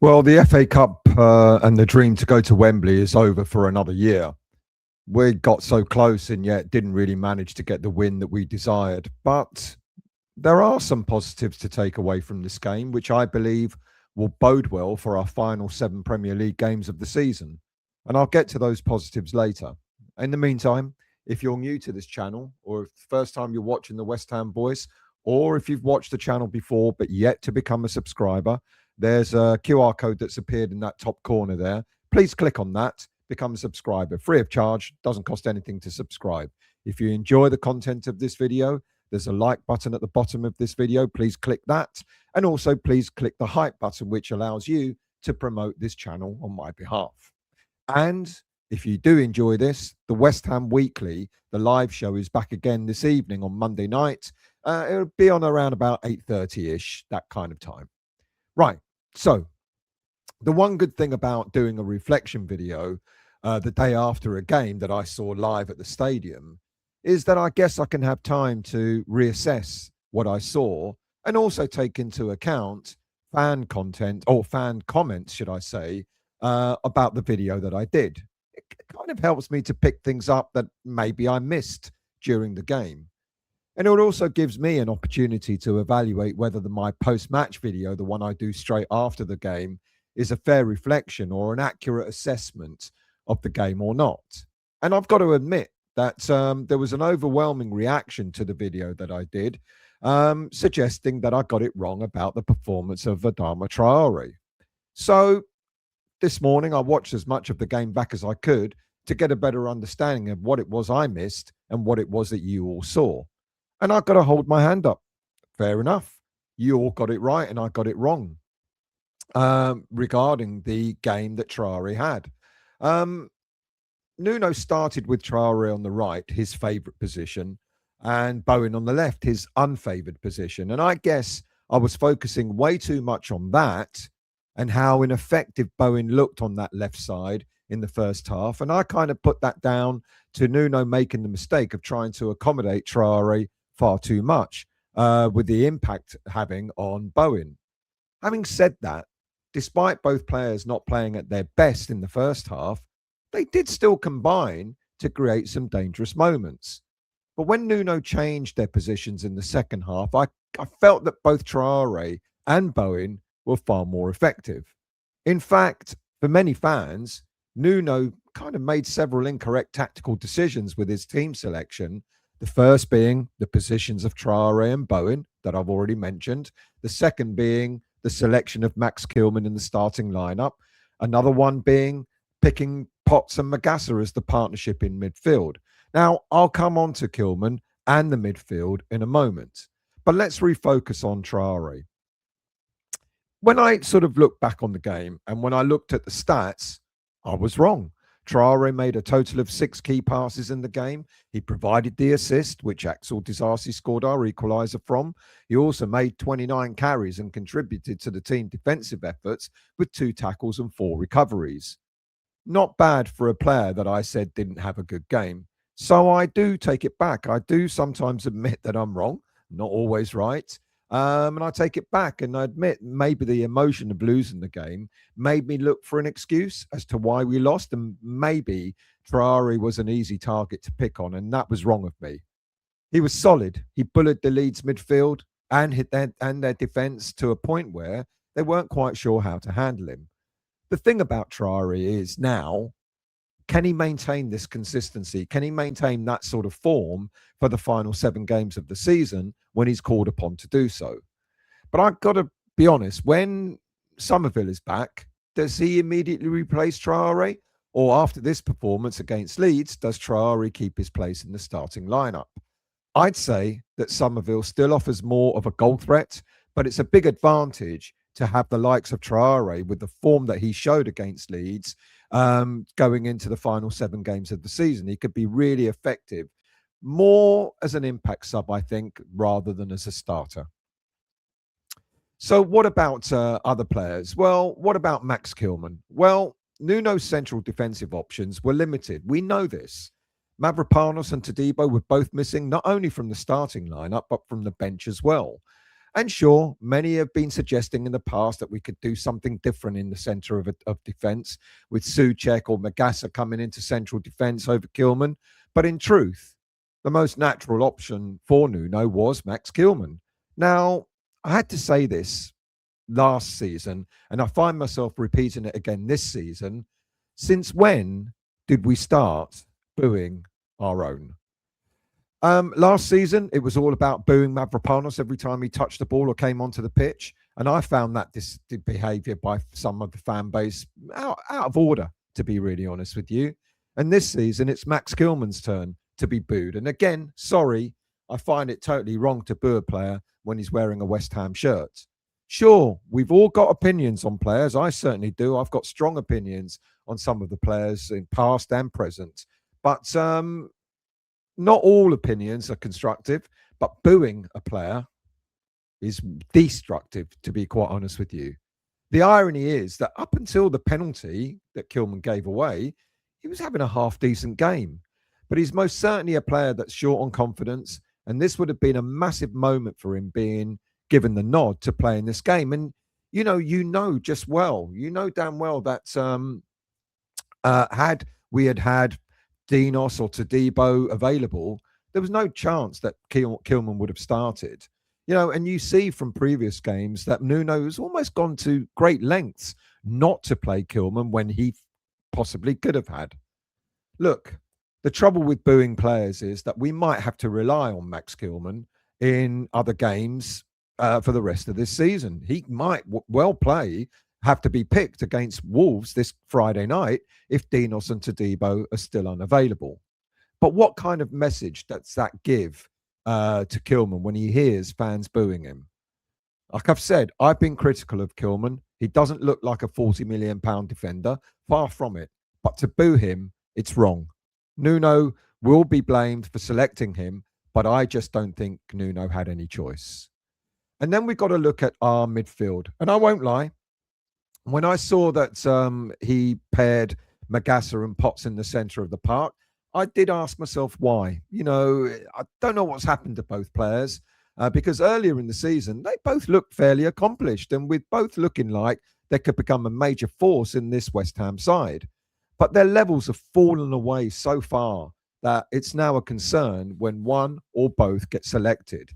Well, the FA Cup and the dream to go to Wembley is over for another year. We got so close and yet didn't really manage to get the win that we desired. But there are some positives to take away from this game, which I believe will bode well for our final 7 Premier League games of the season. And I'll get to those positives later. In the meantime, if you're new to this channel, or if the first time you're watching the West Ham Voice, or if you've watched the channel before but yet to become a subscriber, there's a QR code that's appeared in that top corner there. Please click on that, become a subscriber, free of charge, doesn't cost anything to subscribe. If you enjoy the content of this video, there's a like button at the bottom of this video. Please click that. And also please click the hype button, which allows you to promote this channel on my behalf. And if you do enjoy this, the West Ham Weekly, the live show, is back again this evening on Monday night. It'll be on around about 8:30-ish, that kind of time. Right. So the one good thing about doing a reflection video the day after a game that I saw live at the stadium is that I guess I can have time to reassess what I saw and also take into account fan content or fan comments, should I say, about the video that I did. It kind of helps me to pick things up that maybe I missed during the game. And it also gives me an opportunity to evaluate whether my post-match video, the one I do straight after the game, is a fair reflection or an accurate assessment of the game or not. And I've got to admit that there was an overwhelming reaction to the video that I did, suggesting that I got it wrong about the performance of Adama Traore. So this morning, I watched as much of the game back as I could to get a better understanding of what it was I missed and what it was that you all saw. And I've got to hold my hand up. Fair enough. You all got it right and I got it wrong regarding the game that Traore had. Nuno started with Traore on the right, his favourite position, and Bowen on the left, his unfavoured position. And I guess I was focusing way too much on that and how ineffective Bowen looked on that left side in the first half. And I kind of put that down to Nuno making the mistake of trying to accommodate Traore far too much with the impact having on Bowen. Having said that, despite both players not playing at their best in the first half, they did still combine to create some dangerous moments. But when Nuno changed their positions in the second half, I felt that both Traore and Bowen were far more effective. In fact, for many fans, Nuno kind of made several incorrect tactical decisions with his team selection. The first being the positions of Traore and Bowen that I've already mentioned. The second being the selection of Max Kilman in the starting lineup. Another one being picking Potts and Magassa as the partnership in midfield. Now, I'll come on to Kilman and the midfield in a moment, but let's refocus on Traore. When I sort of look back on the game and when I looked at the stats, I was wrong. Traore made a total of 6 key passes in the game. He provided the assist, which Axel Disasi scored our equaliser from. He also made 29 carries and contributed to the team defensive efforts with 2 tackles and 4 recoveries. Not bad for a player that I said didn't have a good game. So I do take it back. I do sometimes admit that I'm wrong, not always right. And I take it back and I admit maybe the emotion of losing the game made me look for an excuse as to why we lost. And maybe Traore was an easy target to pick on, and that was wrong of me. He was solid. He bullied the Leeds midfield and hit their defence to a point where they weren't quite sure how to handle him. The thing about Traore is now, can he maintain this consistency? Can he maintain that sort of form for the final 7 games of the season when he's called upon to do so? But I've got to be honest, when Somerville is back, does he immediately replace Traore? Or after this performance against Leeds, does Traore keep his place in the starting lineup? I'd say that Somerville still offers more of a goal threat, but it's a big advantage to have the likes of Traore with the form that he showed against Leeds going into the final 7 games of the season. He could be really effective, more as an impact sub, I think, rather than as a starter. So what about other players? Well, what about Max Kilman? Well, Nuno's central defensive options were limited. We know this. Mavropanos and Todibo were both missing, not only from the starting lineup, but from the bench as well. And sure, many have been suggesting in the past that we could do something different in the centre of defence with Souček or Magassa coming into central defence over Kilman. But in truth, the most natural option for Nuno was Max Kilman. Now, I had to say this last season, and I find myself repeating it again this season. Since when did we start booing our own? Last season, it was all about booing Mavropanos every time he touched the ball or came onto the pitch. And I found that this behaviour by some of the fan base out of order, to be really honest with you. And this season, it's Max Kilman's turn to be booed. And again, sorry, I find it totally wrong to boo a player when he's wearing a West Ham shirt. Sure, we've all got opinions on players. I certainly do. I've got strong opinions on some of the players in past and present. But not all opinions are constructive, but booing a player is destructive, to be quite honest with you. The irony is that up until the penalty that Kilman gave away, he was having a half-decent game. But he's most certainly a player that's short on confidence, and this would have been a massive moment for him being given the nod to play in this game. And, you know damn well that had we had Dinos or Todibo available, there was no chance that Kilman would have started. And you see from previous games that Nuno has almost gone to great lengths not to play Kilman when he possibly could have had. Look, the trouble with booing players is that we might have to rely on Max Kilman in other games for the rest of this season. He might have to be picked against Wolves this Friday night if Dinos and Todibo are still unavailable. But what kind of message does that give to Kilman when he hears fans booing him? Like I've said, I've been critical of Kilman. He doesn't look like a £40 million defender. Far from it. But to boo him, it's wrong. Nuno will be blamed for selecting him, but I just don't think Nuno had any choice. And then we've got to look at our midfield. And I won't lie, when I saw that he paired Magassa and Potts in the centre of the park, I did ask myself why. I don't know what's happened to both players because earlier in the season, they both looked fairly accomplished and with both looking like they could become a major force in this West Ham side. But their levels have fallen away so far that it's now a concern when one or both get selected.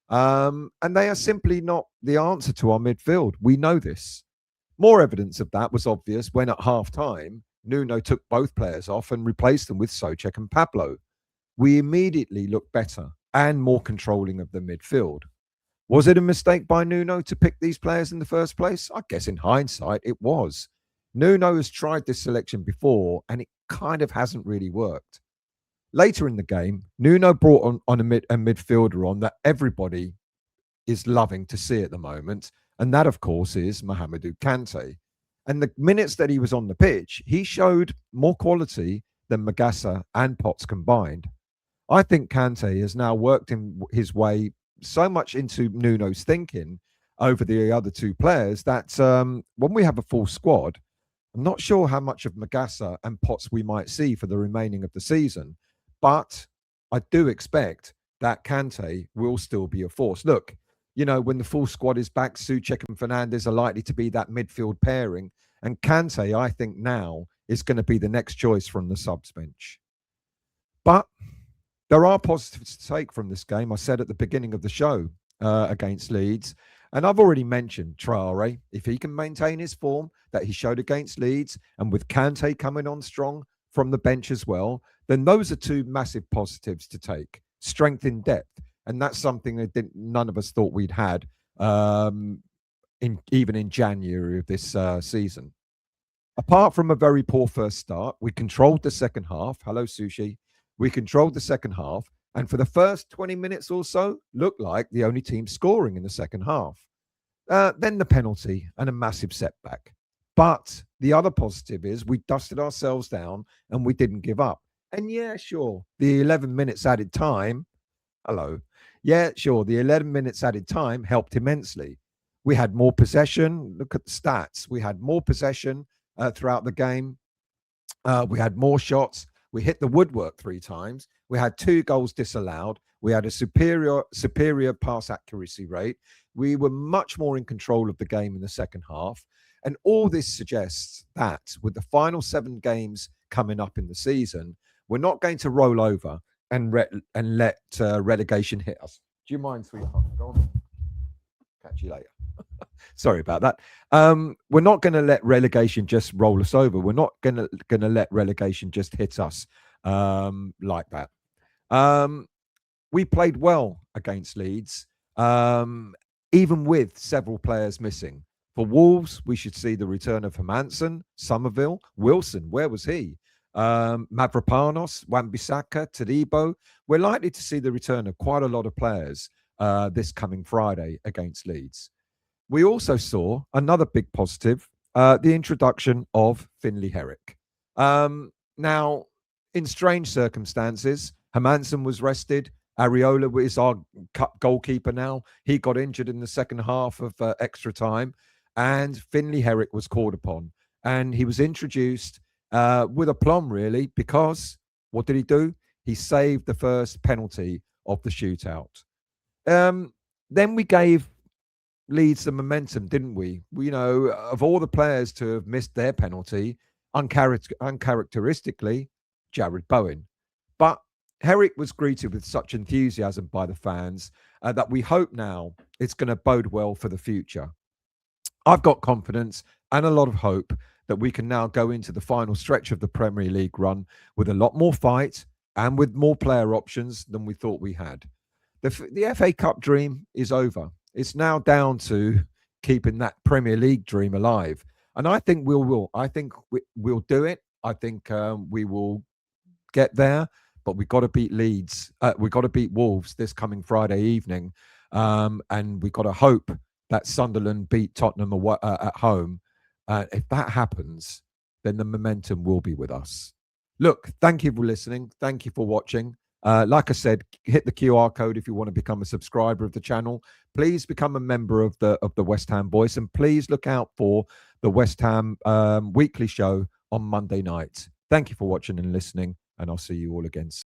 And they are simply not the answer to our midfield. We know this. More evidence of that was obvious when at half-time, Nuno took both players off and replaced them with Souček and Pablo. We immediately looked better and more controlling of the midfield. Was it a mistake by Nuno to pick these players in the first place? I guess in hindsight, it was. Nuno has tried this selection before and it kind of hasn't really worked. Later in the game, Nuno brought on a midfielder on that everybody is loving to see at the moment. And that, of course, is Mohamedou Kante. And the minutes that he was on the pitch, he showed more quality than Magassa and Potts combined. I think Kante has now worked his way so much into Nuno's thinking over the other two players that when we have a full squad, I'm not sure how much of Magassa and Potts we might see for the remaining of the season. But I do expect that Kante will still be a force. Look, when the full squad is back, Souček and Fernandes are likely to be that midfield pairing. And Kante, I think now, is going to be the next choice from the subs bench. But there are positives to take from this game. I said at the beginning of the show against Leeds. And I've already mentioned Traore. If he can maintain his form that he showed against Leeds, and with Kante coming on strong from the bench as well, then those are two massive positives to take. Strength in depth. And that's something that none of us thought we'd had even in January of this season. Apart from a very poor first start, we controlled the second half. Hello, Sushi. We controlled the second half. And for the first 20 minutes or so, looked like the only team scoring in the second half. Then the penalty and a massive setback. But the other positive is we dusted ourselves down and we didn't give up. And yeah, sure, the 11 minutes added time. Hello. Yeah, sure, the 11 minutes added time helped immensely. We had more possession. Look at the stats. We had more possession throughout the game. We had more shots. We hit the woodwork 3 times. We had 2 goals disallowed. We had a superior pass accuracy rate. We were much more in control of the game in the second half. And all this suggests that with the final 7 games coming up in the season, we're not going to roll over and let relegation hit us. Do you mind, sweetheart? Go on. Catch you later. Sorry about that. We're not going to let relegation just roll us over. We're not going to let relegation just hit us like that. We played well against Leeds, even with several players missing. For Wolves, we should see the return of Hermansen, Somerville, Wilson. Where was he? Mavropanos, Wan-Bissaka, Todibo. We're likely to see the return of quite a lot of players this coming Friday against Leeds. We also saw another big positive, the introduction of Finley Herrick. Now, in strange circumstances, Hermansen was rested. Areola is our goalkeeper now. He got injured in the second half of extra time, and Finley Heric was called upon. And he was introduced with aplomb, really, because what did he do? He saved the first penalty of the shootout. Then we gave Leeds the momentum, didn't we? Of all the players to have missed their penalty, uncharacteristically, Jared Bowen. But Herrick was greeted with such enthusiasm by the fans that we hope now it's going to bode well for the future. I've got confidence and a lot of hope that we can now go into the final stretch of the Premier League run with a lot more fight and with more player options than we thought we had. The FA Cup dream is over. It's now down to keeping that Premier League dream alive. And I think we will. I think we'll do it. I think we will get there. But we've got to beat Leeds. We've got to beat Wolves this coming Friday evening. And we've got to hope that Sunderland beat Tottenham at home. If that happens, then the momentum will be with us. Look, thank you for listening. Thank you for watching. Like I said, hit the QR code if you want to become a subscriber of the channel. Please become a member of the West Ham Voice, and please look out for the West Ham weekly show on Monday night. Thank you for watching and listening, and I'll see you all again soon.